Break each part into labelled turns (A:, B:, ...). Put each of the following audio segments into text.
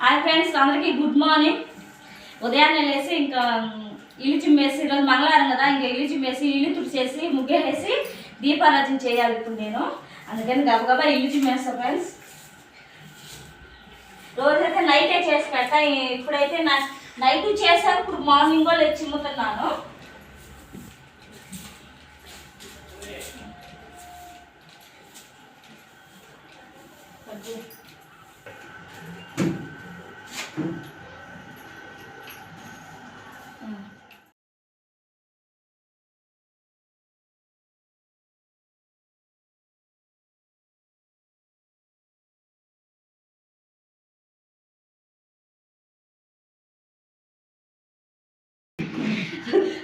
A: Hi friends, అందరికీ good morning. ఉదయాన్నే లేసి ఇంకా ఇల్లు చిమ్మేసి, ఈరోజు మంగళవారం కదా, ఇంకా ఇల్లు చిమ్మేసి ఇల్లు తుడిచేసి ముగ్గేసి దీపారాధన చేయాలి ఇప్పుడు నేను. అందుకని గబగబా ఇల్లు చిమ్మేస్తాను ఫ్రెండ్స్. రోజైతే నైటే చేసి పెడతా. ఇప్పుడైతే నైట్ చేశాను, ఇప్పుడు మార్నింగ్ కూడా చిమ్ముతున్నాను.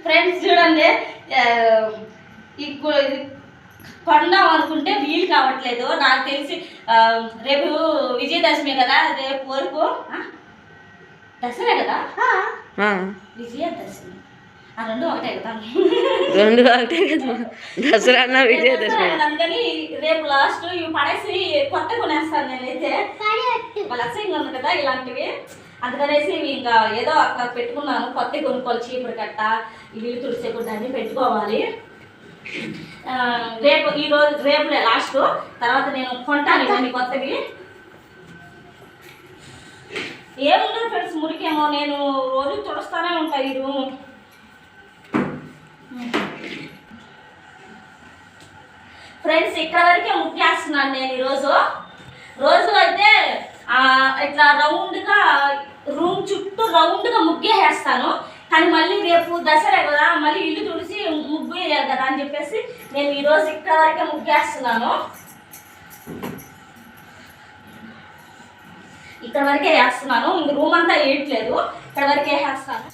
A: ఫ్రెండ్స్ చూడండి, కొందాం అనుకుంటే వీలు కావట్లేదు. నాకు తెలిసి రేపు విజయదశమి కదా, రేపు వరకు దసరా కదా, విజయదశమి రెండు ఒకటే కదా, దసరా విజయదశమి. అందుకని రేపు లాస్ట్ ఇవి పడేసి కొత్త కొనేస్తాను నేనైతే. లక్ష్యంగా ఉంది కదా ఇలాంటివి, అందుకనేసి ఇంకా ఏదో అక్కడ పెట్టుకున్నాను. కొత్త కొనుక్కోవాలి, చీపురు కట్ట, ఇల్లు తుడిసే గుడ్డ అన్నీ పెట్టుకోవాలి. రేపు లాస్ట్, తర్వాత నేను కొంటాను ఇవన్నీ కొత్తవి. ఏముండదు ఫ్రెండ్స్, మురికేమో నేను రోజు తుడుస్తూనే ఉంటాను ఈ రూము. ఫ్రెండ్స్ ఇక్కడ వరకే ముగ్గేస్తున్నాను నేను ఈరోజు. రోజు అయితే ఇట్లా రౌండ్గా రూమ్ చుట్టూ రౌండ్గా ముగ్గేసేస్తాను. కానీ మళ్ళీ రేపు దసరా కదా, మళ్ళీ ఇల్లు తుడిసి ముగ్గు వేయాలి కదా అని చెప్పేసి నేను ఈరోజు ఇక్కడ వరకే ముగ్గేస్తున్నాను. ఇక్కడ వరకే వేస్తున్నాను, ఇంక రూమ్ అంతా వేయట్లేదు, ఇక్కడ వరకే వేసేస్తాను.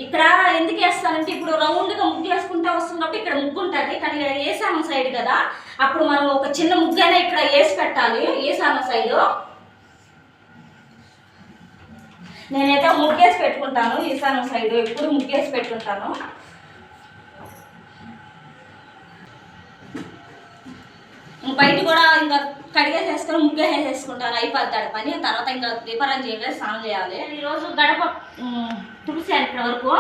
A: ఇక్కడ ఎందుకు వేస్తానంటే, ఇప్పుడు రౌండ్గా ముగ్గు వేసుకుంటా వస్తున్నప్పుడు ఇక్కడ ముగ్గు ఉంటుంది. కానీ ఈశాన్య సైడ్ కదా, అప్పుడు మనం ఒక చిన్న ముగ్గైనా ఇక్కడ వేసి పెట్టాలి. ఈశాన్య సైడు నేనైతే ముగ్గేసి పెట్టుకుంటాను. ఈశాన్య సైడు ఎప్పుడు ముగ్గేసి పెట్టుకుంటాను. బయట కూడా ఇంకా కడిగేసేసుకొని ముగ్గేసేసుకుంటాను. అయిపోతాడు పని. తర్వాత ఇంకా దీపారాధన చేయాలి, స్నానం చేయాలి. ఈరోజు గడప తుడిసాను ఇక్కడ వరకు.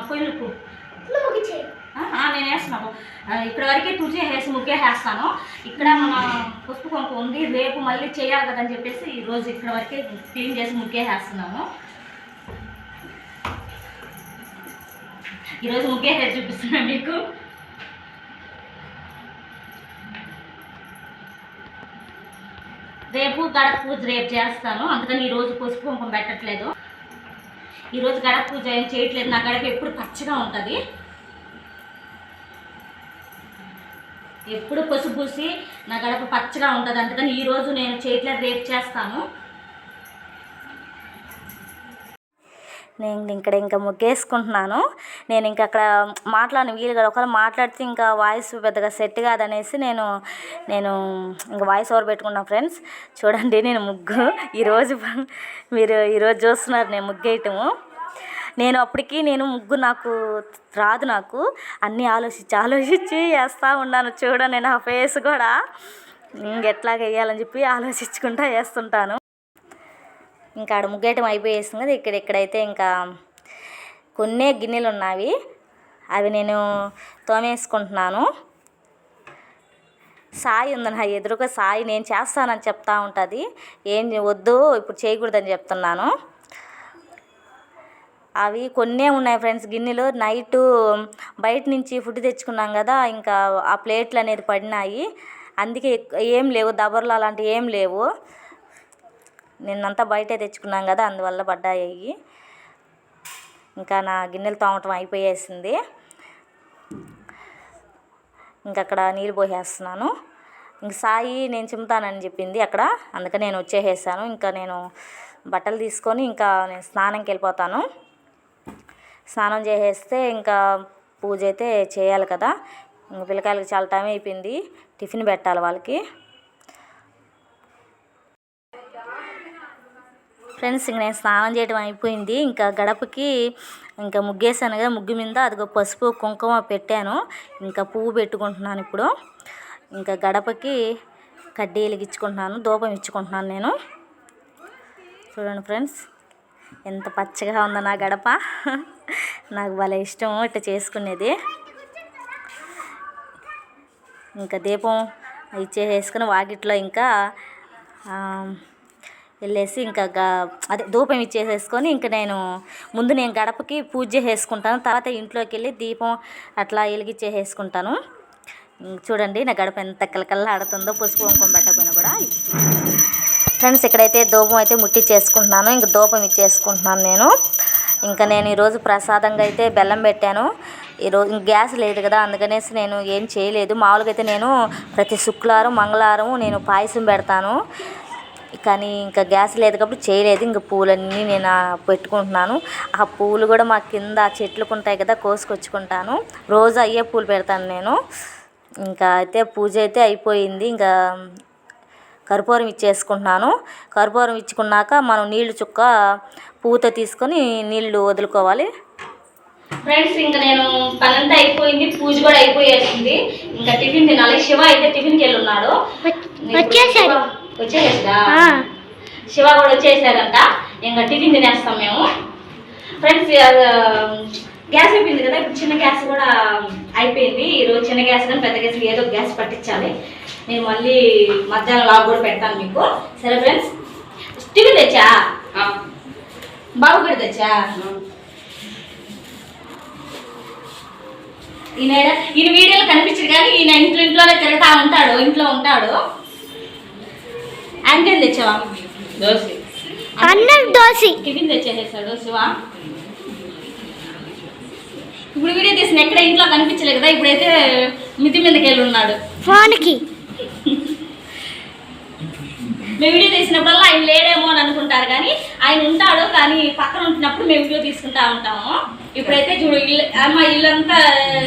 A: పొయ్యిలకు నేను వేస్తున్నాను. ఇక్కడ వరకే తుడిచేసి ముగ్గేసేస్తాను. ఇక్కడ మన పసుపు కొంక ఉంది, రేపు మళ్ళీ చేయాలి కదని చెప్పేసి ఈరోజు ఇక్కడ వరకే క్లీన్ చేసి ముగ్గేసేస్తున్నాను. ఈరోజు ముగ్గేసేసి చూపిస్తున్నాను మీకు. రేపు గడప పూజ రేపు చేస్తాను, అందుకని ఈరోజు పసుపు కుంకుమ పెట్టట్లేదు. ఈరోజు గడప పూజ ఏం చేయట్లేదు. నా గడప ఎప్పుడు పచ్చగా ఉంటుంది, ఎప్పుడు పసుపు పూసి నా గడప పచ్చగా ఉంటుంది. అందుకని ఈరోజు నేను చేయట్లేదు, రేపు చేస్తాను. నేను ఇంకా ముగ్గేసుకుంటున్నాను. నేను ఇంకా అక్కడ మాట్లాడిన వీలు కదా, ఒకవేళ మాట్లాడితే ఇంకా వాయిస్ పెద్దగా సెట్ కాదనేసి నేను ఇంకా వాయిస్ ఓవర్ పెట్టుకున్నాను. ఫ్రెండ్స్ చూడండి, నేను ముగ్గు మీరు ఈరోజు చూస్తున్నారు నేను ముగ్గేయటము. నేను ముగ్గు నాకు రాదు, నాకు అన్నీ ఆలోచించి వేస్తూ ఉన్నాను. చూడండి నా ఫేస్ కూడా ఇంకెట్లాగ వేయాలని చెప్పి ఆలోచించుకుంటూ వేస్తుంటాను. ఇంకా ఆడ ముగ్గేయటం అయిపోయేసింది కదా. ఇక్కడైతే ఇంకా కొన్ని గిన్నెలు ఉన్నాయి, అవి నేను తోమేసుకుంటున్నాను. సాయి ఉంది నా ఎదురుగా. సాయి నేను చేస్తానని చెప్తా ఉంటుంది, ఏం వద్దు ఇప్పుడు చేయకూడదని చెప్తున్నాను. అవి కొన్నే ఉన్నాయి ఫ్రెండ్స్ గిన్నెలు. నైటు బయట నుంచి ఫుడ్ తెచ్చుకున్నాం కదా, ఇంకా ఆ ప్లేట్లు అనేది పడినాయి. అందుకే ఏం లేవు, దబర్లు అలాంటివి ఏం లేవు. నిన్నంతా బయటే తెచ్చుకున్నాం కదా, అందువల్ల పడ్డాయి. ఇంకా నా గిన్నెలు తోమటం అయిపోయేసింది. అక్కడ నీళ్ళు పోసేస్తున్నాను. ఇంక సాయి నేను చిమ్ముతానని చెప్పింది అక్కడ, అందుకని నేను వచ్చేసేసాను. ఇంకా నేను బట్టలు తీసుకొని ఇంకా నేను స్నానంకి వెళ్ళిపోతాను. స్నానం చేసేస్తే ఇంకా పూజ అయితే చేయాలి కదా. ఇంక పిల్లకాయలకి చాలా టైం అయిపోయింది, టిఫిన్ పెట్టాలి వాళ్ళకి. ఫ్రెండ్స్ ఇంక నేను స్నానం చేయడం అయిపోయింది. ఇంకా గడపకి ఇంకా ముగ్గేసాను కదా, ముగ్గు మీద అదిగో పసుపు కుంకుమ పెట్టాను. ఇంకా పువ్వు పెట్టుకుంటున్నాను ఇప్పుడు. ఇంకా గడపకి కడ్డీ వెలిగించుకుంటున్నాను, ధూపం ఇచ్చుకుంటున్నాను నేను. చూడండి ఫ్రెండ్స్, ఎంత పచ్చగా ఉందో నా గడప. నాకు భలే ఇష్టం ఇట్లా చేసుకునేది. ఇంకా దీపం ఇచ్చేసుకుని వాకిట్లో ఇంకా వెళ్ళేసి ఇంకా అదే ధూపం ఇచ్చేసేసుకొని ఇంకా నేను గడపకి పూజ చేసుకుంటాను. తర్వాత ఇంట్లోకి వెళ్ళి దీపం అట్లా వెలిగించేసుకుంటాను. చూడండి నా గడప ఎంత కలకల్లాడుతుందో, పసుపు కుంకుమ పెట్టకపోయినా కూడా. ఫ్రెండ్స్, ఇక్కడైతే ధూపం అయితే ముట్టించేసుకుంటున్నాను. ఇంకా ధూపం ఇచ్చేసుకుంటున్నాను నేను. ఇంకా నేను ఈరోజు ప్రసాదంగా అయితే బెల్లం పెట్టాను. ఈరోజు గ్యాస్ లేదు కదా, అందుకనేసి నేను ఏం చేయలేదు. మామూలుగా అయితే నేను ప్రతి శుక్రవారం మంగళవారం నేను పాయసం పెడతాను, కానీ ఇంకా గ్యాస్ లేదు కాబట్టి చేయలేదు. ఇంకా పూలన్నీ నేను పెట్టుకుంటున్నాను. ఆ పూలు కూడా మా కింద చెట్లకు ఉంటాయి కదా, కోసుకొచ్చుకుంటాను. రోజు అయ్యే పూలు పెడతాను నేను. ఇంకా అయితే పూజ అయితే అయిపోయింది. ఇంకా కర్పూరం ఇచ్చేసుకుంటున్నాను. కర్పూరం ఇచ్చుకున్నాక మనం నీళ్లు చుక్క పూత తీసుకొని నీళ్లు వదులుకోవాలి. ఫ్రెండ్స్, ఇంకా నేను పనంతా అయిపోయింది, పూజ కూడా అయిపోయేసింది. ఇంకా టిఫిన్ తినాలి. శివ అయితే టిఫిన్కి వెళ్ళి ఉన్నాడు. వచ్చేసేదా? శివ కూడా వచ్చేసాడంట. ఇంకా టిఫిన్ తినేస్తాం మేము. ఫ్రెండ్స్, గ్యాస్ అయిపోయింది కదా, ఇప్పుడు చిన్న గ్యాస్ కూడా అయిపోయింది. ఈరోజు చిన్న గ్యాస్ కానీ పెద్ద గ్యాస్ ఏదో గ్యాస్ పట్టించాలి. నేను మళ్ళీ మధ్యాహ్నం లాగ్ కూడా పెడతాను మీకు. సరే ఫ్రెండ్స్, టిఫిన్ తెచ్చా, బాబు కూడా తెచ్చా. ఈయన వీడియోలో కనిపించడు కానీ ఈయన ఇంట్లోనే తిరుగుతా ఉంటాడు, ఇంట్లో ఉంటాడు. ఆయనకేం తెచ్చావా? దోశ టిఫిన్ తెచ్చేసేసాడు శివ. ఇప్పుడు వీడియో తీసిన ఎక్కడ ఇంట్లో కనిపించలేదు కదా, ఇప్పుడైతే మిద్ది మీదకి వెళ్ళి ఉన్నాడు ఫోన్కి. మేము వీడియో తీసినప్పుడల్లా ఆయన లేడేమో అని అనుకుంటారు, కానీ ఆయన ఉంటాడు. కానీ పక్కన ఉంటున్నప్పుడు మేము వీడియో తీసుకుంటా ఉంటాము. ఇప్పుడైతే చూడు, అమ్మ ఇల్లంతా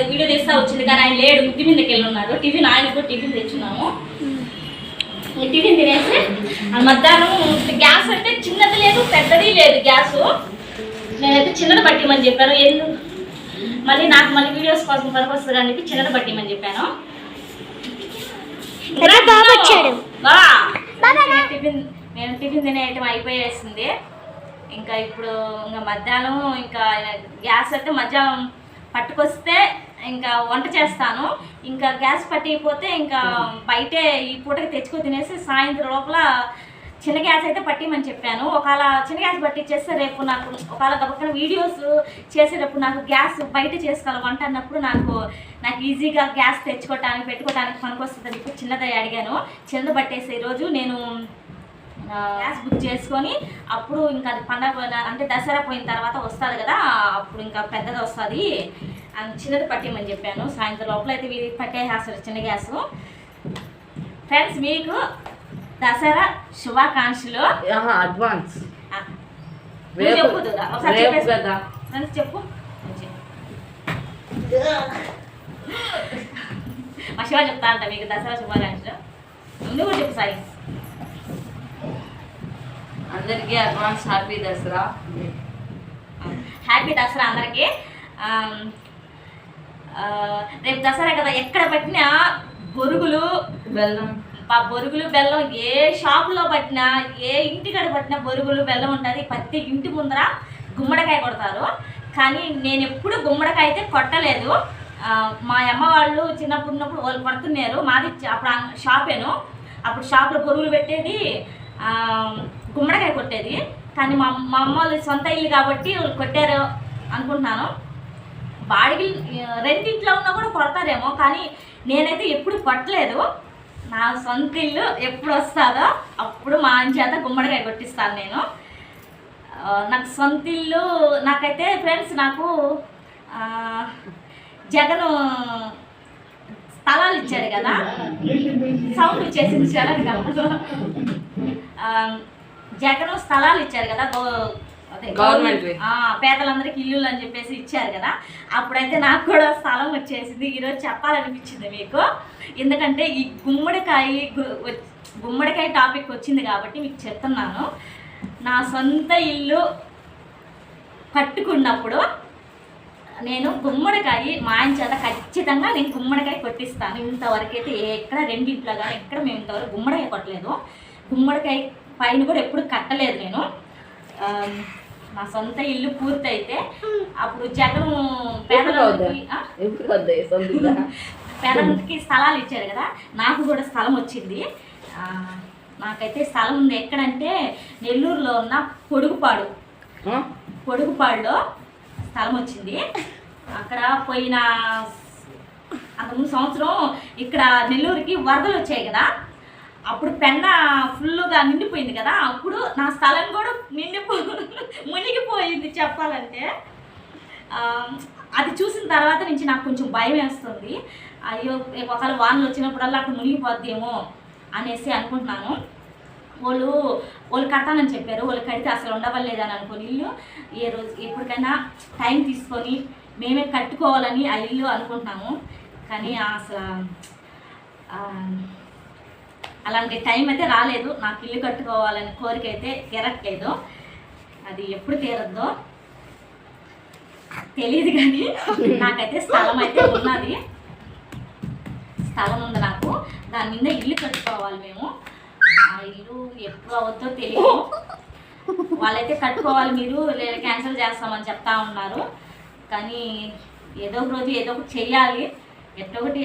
A: వీడియో తీస్తా వచ్చింది, కానీ ఆయన లేడు, మిద్ది మీదకి వెళ్ళి ఉన్నాడు. టిఫిన్ ఆయనకు టిఫిన్ తెచ్చున్నాము. టిఫిన్ తినేసి మధ్యాహ్నం గ్యాస్ అంటే చిన్నది లేదు పెద్దది లేదు గ్యాసు. నేనైతే చిన్నది పట్టిమని చెప్పాను. మళ్ళీ నాకు మళ్ళీ వీడియోస్ కోసం పనికొస్తుంది అని చెప్పి చిన్నది పట్టిమని చెప్పాను. నేను టిఫిన్ తినే ఐటమ్ అయిపోయేసింది. ఇంకా ఇప్పుడు ఇంకా మధ్యాహ్నం ఇంకా గ్యాస్ అయితే మధ్యాహ్నం పట్టుకొస్తే ఇంకా వంట చేస్తాను. ఇంకా గ్యాస్ పట్టిపోతే ఇంకా బయటే ఈ పూటకి తెచ్చుకొని తినేసి సాయంత్రం లోపల చిన్న గ్యాస్ అయితే పట్టిమని చెప్పాను. ఒకవేళ చిన్న గ్యాస్ పట్టించేస్తే రేపు నాకు ఒకవేళ గబక్కన వీడియోస్ చేసేటప్పుడు నాకు గ్యాస్ బయట చేసుకోవాలి వంట అన్నప్పుడు నాకు ఈజీగా గ్యాస్ తెచ్చుకోవటానికి పెట్టుకోవడానికి పనికొస్తుందని చెప్పి చిన్నది అడిగాను. చిన్నది పట్టేసి ఈరోజు నేను గ్యాస్ బుక్ చేసుకొని అప్పుడు ఇంకా అది పండగ అంటే దసరా పోయిన తర్వాత వస్తుంది కదా, అప్పుడు ఇంకా పెద్దది వస్తుంది, చిన్నది పట్టిమని చెప్పాను. సాయంత్రం లోపల అయితే వీరి పట్టేసేస్తారు చిన్న గ్యాసు. ఫ్రెండ్స్, మీకు దసరా శుభాకాంక్షలు. అడ్వాన్స్ చెప్పు ఒకసారి చెప్పేసి ఫ్రెండ్స్ చెప్పు. మా శివ చెప్తా అంట మీకు దసరా శుభాకాంక్షలు. నువ్వు కూడా చెప్పు సాయి.
B: అందరికీ advance happy Dasara.
A: Happy Dasara అందరికీ. రేపు దసరా కదా, ఎక్కడ పట్టినా బొరుగులు బెల్లం ఏ షాపులో పట్టినా ఏ ఇంటికాడ పట్టినా బొరుగులు బెల్లం ఉంటుంది. ప్రతి ఇంటి ముందర గుమ్మడికాయ కొడతారు, కానీ నేను ఎప్పుడు గుమ్మడికాయ అయితే కొట్టలేదు. మా అమ్మ వాళ్ళు చిన్నప్పుడు ఉన్నప్పుడు వాళ్ళు కొడుతున్నారు. మాది అప్పుడు షాపేను, అప్పుడు షాప్లో బొరుగులు పెట్టేది, గుమ్మడికాయ కొట్టేది. కానీ మా అమ్మ వాళ్ళు సొంత ఇల్లు కాబట్టి వాళ్ళు కొట్టారు అనుకుంటున్నాను. బాడికి రెండింట్లో ఉన్నా కూడా కొడతారేమో, కానీ నేనైతే ఎప్పుడు కొట్టలేదు. నా సొంత ఇల్లు ఎప్పుడు వస్తుందో అప్పుడు మా ఆయన చేత గుమ్మడికాయ కొట్టిస్తాను నేను. నాకు సొంత ఇల్లు నాకైతే ఫ్రెండ్స్, నాకు జగను స్థలాలు ఇచ్చారు కదా, సౌండ్ వచ్చేసింది జగన్ జగన్ స్థలాలు ఇచ్చారు కదా,
B: గవర్నమెంట్
A: పేదలందరికీ ఇల్లులు అని చెప్పేసి ఇచ్చారు కదా, అప్పుడైతే నాకు కూడా స్థలం వచ్చేసింది. ఈరోజు చెప్పాలనిపించింది మీకు, ఎందుకంటే ఈ గుమ్మడికాయ టాపిక్ వచ్చింది కాబట్టి మీకు చెప్తున్నాను. నా సొంత ఇల్లు కట్టుకున్నప్పుడు నేను గుమ్మడికాయ మా ఆయన చేత ఖచ్చితంగా నేను గుమ్మడికాయ కొట్టిస్తాను. ఇంతవరకు అయితే ఎక్కడ రెండింట్లో కానీ ఎక్కడ మేము ఇంతవరకు గుమ్మడికాయ కొట్టలేదు. గుమ్మడికాయ పైన కూడా ఎప్పుడు కట్టలేదు నేను. మా సొంత ఇల్లు పూర్తయితే అప్పుడు జగన్ పేదలకి స్థలాలు ఇచ్చారు కదా, నాకు కూడా స్థలం వచ్చింది. నాకైతే స్థలం ఉంది. ఎక్కడంటే నెల్లూరులో ఉన్న పొడుగుపాడులో స్థలం వచ్చింది. అక్కడ పోయిన అంతకుముందు సంవత్సరం ఇక్కడ నెల్లూరుకి వరదలు వచ్చాయి కదా, అప్పుడు పెన్న ఫుల్గా నిండిపోయింది కదా, అప్పుడు నా స్థలం కూడా మునిగిపోయింది చెప్పాలంటే. అది చూసిన తర్వాత నుంచి నాకు కొంచెం భయం వేస్తుంది. అయ్యో ఒకవేళ వానలు వచ్చినప్పుడల్లా అక్కడ మునిగిపోద్దేమో అనేసి అనుకుంటున్నాను. వాళ్ళు కట్టాలని చెప్పారు, వాళ్ళు కడితే అసలు ఉండవలేదని అనుకుని ఇల్లు ఏ రోజు ఎప్పటికైనా టైం తీసుకొని మేమే కట్టుకోవాలని ఆ ఇల్లు అనుకుంటున్నాము. కానీ అసలు అలాంటి టైం అయితే రాలేదు. నాకు ఇల్లు కట్టుకోవాలని కోరిక అయితే తీరట్లేదు. అది ఎప్పుడు తీరద్దో తెలియదు, కానీ నాకైతే స్థలం అయితే ఉన్నది. స్థలం ఉంది నాకు, దాని మీద ఇల్లు కట్టుకోవాలి మేము. ఆ ఇల్లు ఎప్పుడు అవద్దో తెలియదు. వాళ్ళైతే కట్టుకోవాలి మీరు లేదా క్యాన్సిల్ చేస్తామని చెప్తా ఉన్నారు. కానీ ఏదో ఒక రోజు ఏదో ఒకటి చెయ్యాలి. ఎట్లా ఒకటి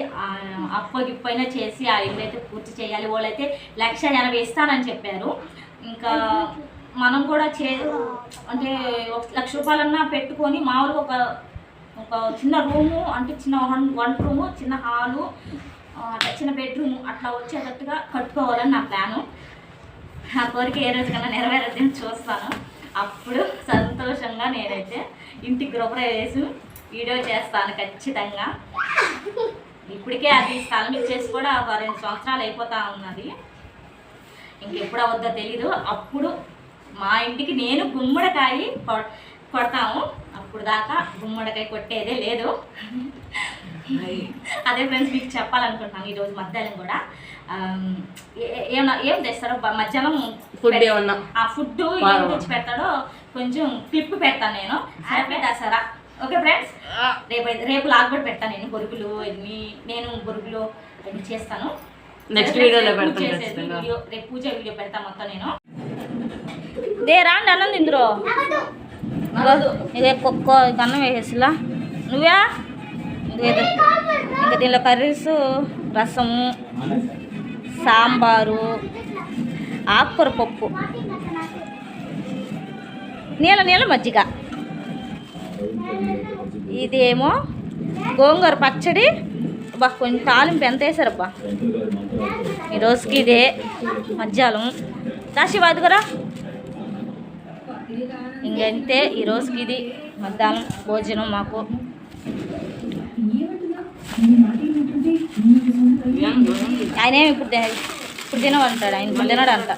A: అప్పగిప్పైనా చేసి ఆ ఇల్లు అయితే పూర్తి చేయాలి. వాళ్ళైతే 1,80,000 ఇస్తానని చెప్పారు. ఇంకా మనం కూడా అంటే 1,00,000 రూపాయలన్నా పెట్టుకొని మామూలుగా ఒక చిన్న రూము, అంటే చిన్న వంట రూము, చిన్న హాలు, అట్లా చిన్న బెడ్రూమ్ అట్లా వచ్చేటట్టుగా కట్టుకోవాలని నా ప్లాను. ఆ కోరిక ఏ రోజు కన్నా నెరవేరదని చూస్తాను. అప్పుడు సంతోషంగా నేనైతే ఇంటికి గృహప్రవేశం వీడియో చేస్తాను ఖచ్చితంగా. ఇప్పటికే అది స్థలం ఇచ్చేసి కూడా ఒక 2 సంవత్సరాలు అయిపోతా ఉన్నది. ఇంకెప్పుడు అవద్దో తెలీదు. అప్పుడు మా ఇంటికి నేను గుమ్మడికాయ కొడతాము. అప్పుడు దాకా గుమ్మడికాయ కొట్టేదే లేదు. అదే ఫ్రెండ్స్ మీకు చెప్పాలనుకుంటున్నాను. ఈరోజు మధ్యాహ్నం కూడా ఏం తెస్తారో మధ్యాహ్నం ఆ ఫుడ్ ఏం తెచ్చి పెడతాడో కొంచెం క్లిప్ పెడతాను నేను. హ్యాపీ దసరా. ఓకే ఫ్రెండ్స్, రేపు లాగ్ కూడా పెడతాను నేను. బొరుగులు నేను బొరుగులు అన్ని చేస్తాను.
B: నెక్స్ట్ వీడియోలో పెడతాను.
A: రేపు పూజ వీడియో పెడతాను మొత్తం నేను. రాండి అన్నం తిందురో. ఇదే కుక్క అన్నం వేసేసిలా నువ్వే. ఇంకా దీనిలో కర్రీస్, రసము, సాంబారు, ఆకుకూర పప్పు, నీళ్ళ మజ్జిగ. ఇదేమో గోంగూర పచ్చడి. కొంచెం తాలింపు ఎంత వేసారబ్బా ఈ రోజుకి. ఇదే మధ్యాహ్నం కాశీ వదుకురా. ఇంకంతే ఈ రోజుకి ఇది మధ్యాహ్నం భోజనం మాకు. ఆయన ఏమి ఇప్పుడు తినమంటాడు, ఆయన ఇప్పుడు తినడు అంట.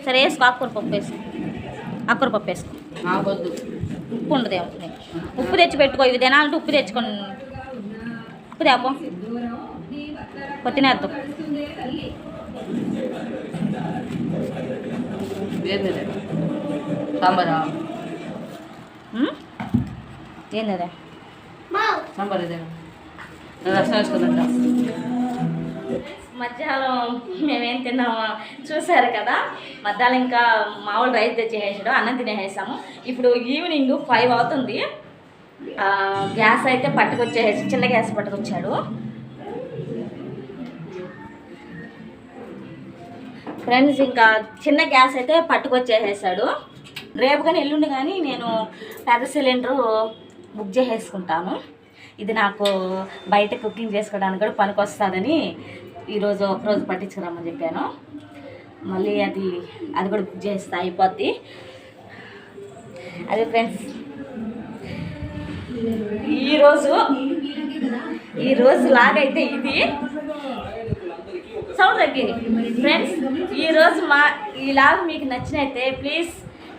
A: సరే వేసుకో, ఆకుకూర పప్పు వేసుకో. ఉప్పు ఉండదు. ఉప్పు తెచ్చి పెట్టుకో. ఇవి తినాలంటే ఉప్పు తెచ్చుకోండి. ఉప్పు తేపో, కొత్తినేద్దాం.
B: సాంబారా
A: ఏంది
B: సాంబార్ ఇదే రసం వేసుకుంటా.
A: మధ్యాహ్నం మేమేం తిన్నామో చూసారు కదా. మధ్యాహ్నం ఇంకా మామూలు రైస్ తెచ్చేసాడు, అన్నం తినేసాము. ఇప్పుడు ఈవినింగ్ 5 అవుతుంది. గ్యాస్ అయితే పట్టుకొచ్చేసి చిన్న గ్యాస్ పట్టుకొచ్చాడు ఫ్రెండ్స్. ఇంకా చిన్న గ్యాస్ అయితే పట్టుకొచ్చేసాడు. రేపు కానీ ఎల్లుండి కానీ నేను పెద్ద సిలిండరు బుక్ చేసేసుకుంటాను. ఇది నాకు బయట కుకింగ్ చేసుకోవడానికి కూడా పనికొస్తుందని ఈరోజు ఒకరోజు పట్టించుకురామని చెప్పాను. మళ్ళీ అది కూడా బుక్ చేస్తే అయిపోద్ది. అదే ఫ్రెండ్స్, ఈరోజు లాగైతే ఇది సౌండ్ తగ్గింది ఫ్రెండ్స్. ఈరోజు ఈ లాగ్ మీకు నచ్చినైతే ప్లీజ్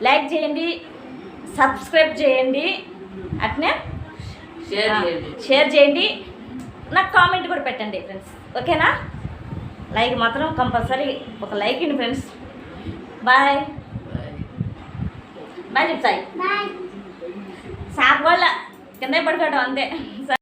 A: లైక్ చేయండి, సబ్స్క్రైబ్ చేయండి, అట్నే షేర్ చేయండి, నాకు కామెంట్ కూడా పెట్టండి ఫ్రెండ్స్. ఓకేనా? లైక్ మాత్రం కంపల్సరీ ఒక లైక్ ఇవ్వండి ఫ్రెండ్స్. బాయ్ బాయ్ చెప్తాయి. సాప్ వల్ల కింద పడిపోవటం అంతే.